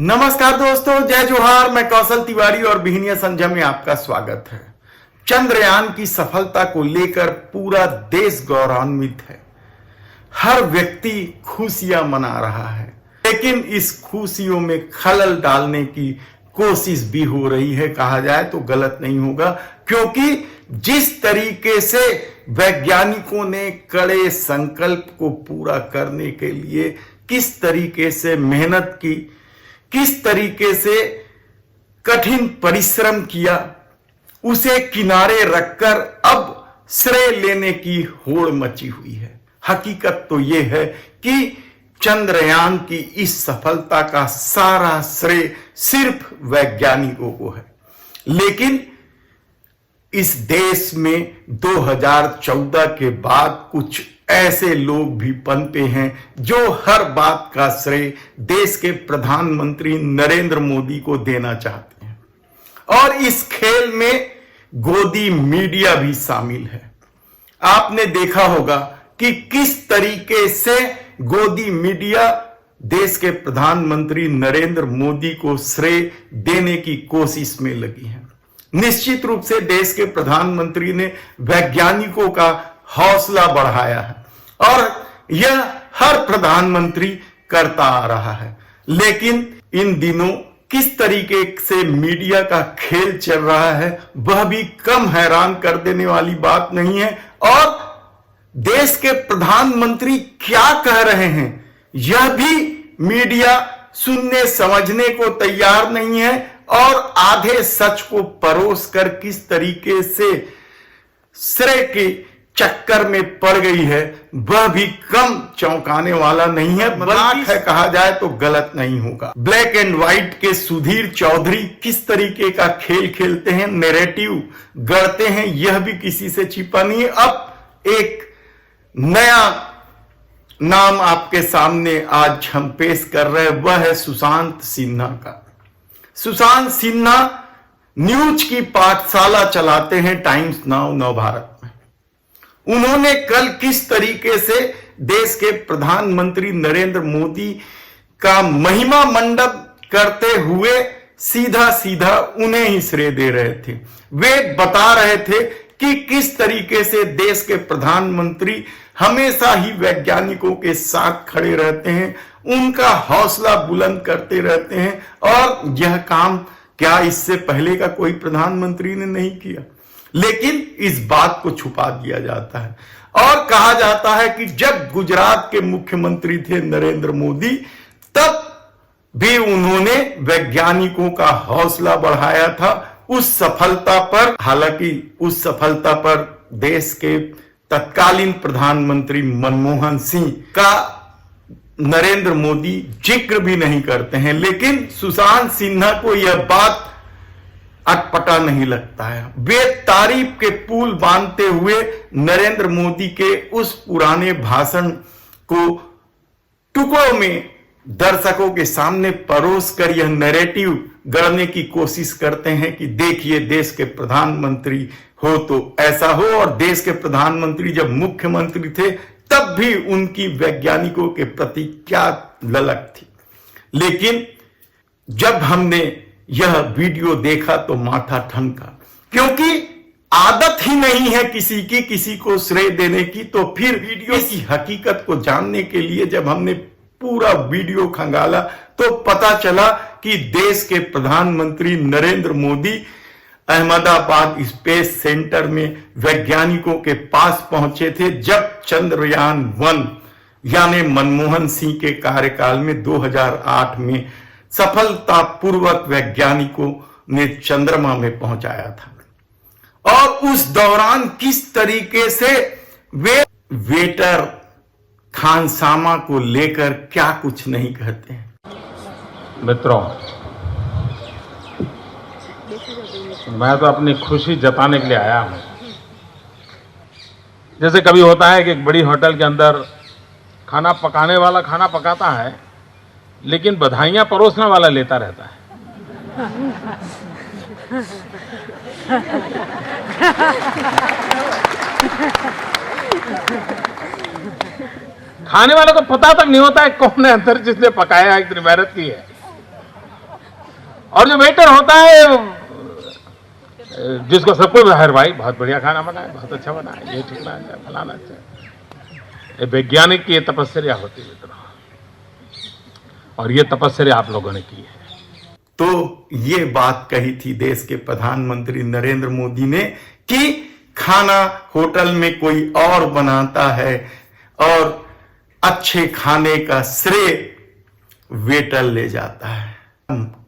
नमस्कार दोस्तों, जय जोहार। मैं कौशल तिवारी और बिहनिया संजय में आपका स्वागत है। चंद्रयान की सफलता को लेकर पूरा देश गौरवान्वित है। हर व्यक्ति खुशियां मना रहा है, लेकिन इस खुशियों में खलल डालने की कोशिश भी हो रही है। कहा जाए तो गलत नहीं होगा, क्योंकि जिस तरीके से वैज्ञानिकों ने कड़े संकल्प को पूरा करने के लिए किस तरीके से मेहनत की, किस तरीके से कठिन परिश्रम किया, उसे किनारे रखकर अब श्रेय लेने की होड़ मची हुई है। हकीकत तो यह है कि चंद्रयान की इस सफलता का सारा श्रेय सिर्फ वैज्ञानिकों को है। लेकिन इस देश में 2014 के बाद कुछ ऐसे लोग भी पनपे हैं जो हर बात का श्रेय देश के प्रधानमंत्री नरेंद्र मोदी को देना चाहते हैं, और इस खेल में गोदी मीडिया भी शामिल है। आपने देखा होगा कि किस तरीके से गोदी मीडिया देश के प्रधानमंत्री नरेंद्र मोदी को श्रेय देने की कोशिश में लगी है। निश्चित रूप से देश के प्रधानमंत्री ने वैज्ञानिकों का हौसला बढ़ाया है, और यह हर प्रधानमंत्री करता आ रहा है। लेकिन इन दिनों किस तरीके से मीडिया का खेल चल रहा है, वह भी कम हैरान कर देने वाली बात नहीं है। और देश के प्रधानमंत्री क्या कह रहे हैं, यह भी मीडिया सुनने समझने को तैयार नहीं है, और आधे सच को परोस कर किस तरीके से श्रेय के चक्कर में पड़ गई है, वह भी कम चौंकाने वाला नहीं है। मजाक है कहा जाए तो गलत नहीं होगा। ब्लैक एंड व्हाइट के सुधीर चौधरी किस तरीके का खेल खेलते हैं, नैरेटिव गढ़ते हैं, यह भी किसी से छिपा नहीं है। अब एक नया नाम आपके सामने आज हम पेश कर रहे हैं, वह है सुशांत सिन्हा का। सुशांत सिन्हा न्यूज की पाठशाला चलाते हैं टाइम्स नाउ नव भारत में। उन्होंने कल किस तरीके से देश के प्रधानमंत्री नरेंद्र मोदी का महिमा मंडप करते हुए सीधा सीधा उन्हें ही श्रेय दे रहे थे। वे बता रहे थे कि किस तरीके से देश के प्रधानमंत्री हमेशा ही वैज्ञानिकों के साथ खड़े रहते हैं, उनका हौसला बुलंद करते रहते हैं, और यह काम क्या इससे पहले का कोई प्रधानमंत्री ने नहीं किया। लेकिन इस बात को छुपा दिया जाता है, और कहा जाता है कि जब गुजरात के मुख्यमंत्री थे नरेंद्र मोदी, तब भी उन्होंने वैज्ञानिकों का हौसला बढ़ाया था। उस सफलता पर, हालांकि उस सफलता पर देश के तत्कालीन प्रधानमंत्री मनमोहन सिंह का नरेंद्र मोदी जिक्र भी नहीं करते हैं। लेकिन सुशांत सिन्हा को यह बात अटपटा नहीं लगता है। वे तारीफ के पुल बांधते हुए नरेंद्र मोदी के उस पुराने भाषण को टुकड़ों में दर्शकों के सामने परोस कर यह नैरेटिव गढ़ने की कोशिश करते हैं कि देखिए, देश के प्रधानमंत्री हो तो ऐसा हो, और देश के प्रधानमंत्री जब मुख्यमंत्री थे तब भी उनकी वैज्ञानिकों के प्रति क्या ललक थी। लेकिन जब हमने यह वीडियो देखा तो माथा ठनका, क्योंकि आदत ही नहीं है किसी को श्रेय देने की। तो फिर वीडियो की हकीकत को जानने के लिए जब हमने पूरा वीडियो खंगाला तो पता चला कि देश के प्रधानमंत्री नरेंद्र मोदी अहमदाबाद स्पेस सेंटर में वैज्ञानिकों के पास पहुंचे थे, जब चंद्रयान 1 यानी मनमोहन सिंह के कार्यकाल में 2008 में सफलतापूर्वक वैज्ञानिकों ने चंद्रमा में पहुंचाया था। और उस दौरान किस तरीके से वे वेटर खानसामा को लेकर क्या कुछ नहीं कहते हैं। मित्रों, मैं तो अपनी खुशी जताने के लिए आया हूं। जैसे कभी होता है कि एक बड़ी होटल के अंदर खाना पकाने वाला खाना पकाता है, लेकिन बधाइयां परोसने वाला लेता रहता है। खाने वाले को पता तक नहीं होता है कौन है अंदर जिसने पकाया है, इतनी मेहनत की है। और जो वेटर होता है जिसको सबको भाई बहुत बढ़िया खाना बना है, बहुत अच्छा बना है, ये ठीक बना है, फलाना अच्छा। वैज्ञानिक की ये तपस्या होती है और ये तपस्या आप लोगों ने की है। तो ये बात कही थी देश के प्रधानमंत्री नरेंद्र मोदी ने कि खाना होटल में कोई और बनाता है और अच्छे खाने का श्रेय वेटर ले जाता है।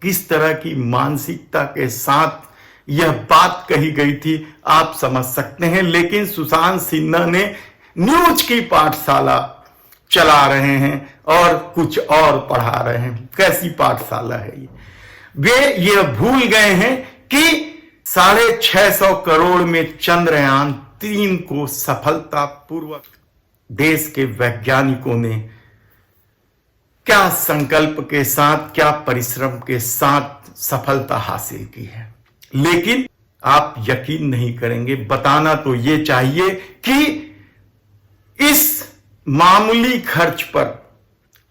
किस तरह की मानसिकता के साथ यह बात कही गई थी आप समझ सकते हैं। लेकिन सुशांत सिन्हा ने न्यूज की पाठशाला चला रहे हैं और कुछ और पढ़ा रहे हैं। कैसी पाठशाला है ये? वे ये भूल गए हैं कि 650 करोड़ में चंद्रयान 3 को सफलतापूर्वक देश के वैज्ञानिकों ने क्या संकल्प के साथ, क्या परिश्रम के साथ सफलता हासिल की है। लेकिन आप यकीन नहीं करेंगे, बताना तो यह चाहिए कि इस मामूली खर्च पर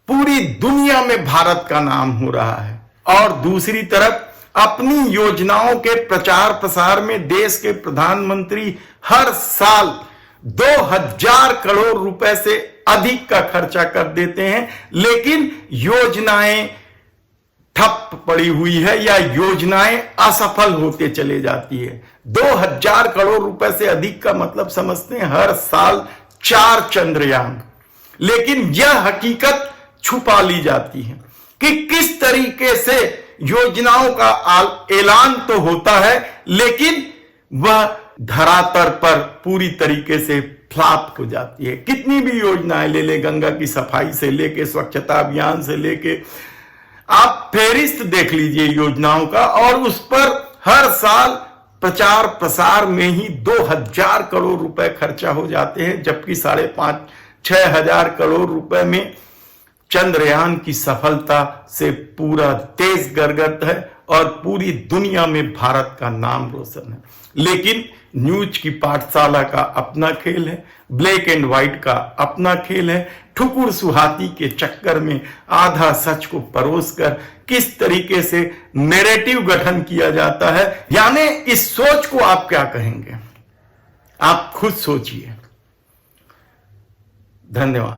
पूरी दुनिया में भारत का नाम हो रहा है और दूसरी तरफ अपनी योजनाओं के प्रचार प्रसार में देश के प्रधानमंत्री हर साल 2000 करोड़ रुपए से अधिक का खर्चा कर देते हैं, लेकिन योजनाएं ठप पड़ी हुई है या योजनाएं असफल होते चले जाती है। 2000 करोड़ रुपए से अधिक का मतलब समझते हैं हर साल 4 चंद्रयान। लेकिन यह हकीकत छुपा ली जाती है कि किस तरीके से योजनाओं का ऐलान तो होता है लेकिन वह धरातल पर पूरी तरीके से फ्लॉप हो जाती है। कितनी भी योजनाएं ले ले, गंगा की सफाई से लेके स्वच्छता अभियान से लेके आप फेहरिस्त देख लीजिए योजनाओं का, और उस पर हर साल प्रचार प्रसार में ही 2000 करोड़ रुपए खर्चा हो जाते हैं, जबकि 5,500-6 हजार करोड़ रुपए में चंद्रयान की सफलता से पूरा देश गदगद है और पूरी दुनिया में भारत का नाम रोशन है। लेकिन न्यूज की पाठशाला का अपना खेल है, ब्लैक एंड व्हाइट का अपना खेल है। ठुकुर सुहाती के चक्कर में आधा सच को परोसकर किस तरीके से नैरेटिव गठन किया जाता है, यानी इस सोच को आप क्या कहेंगे? आप खुद सोचिए। धन्यवाद।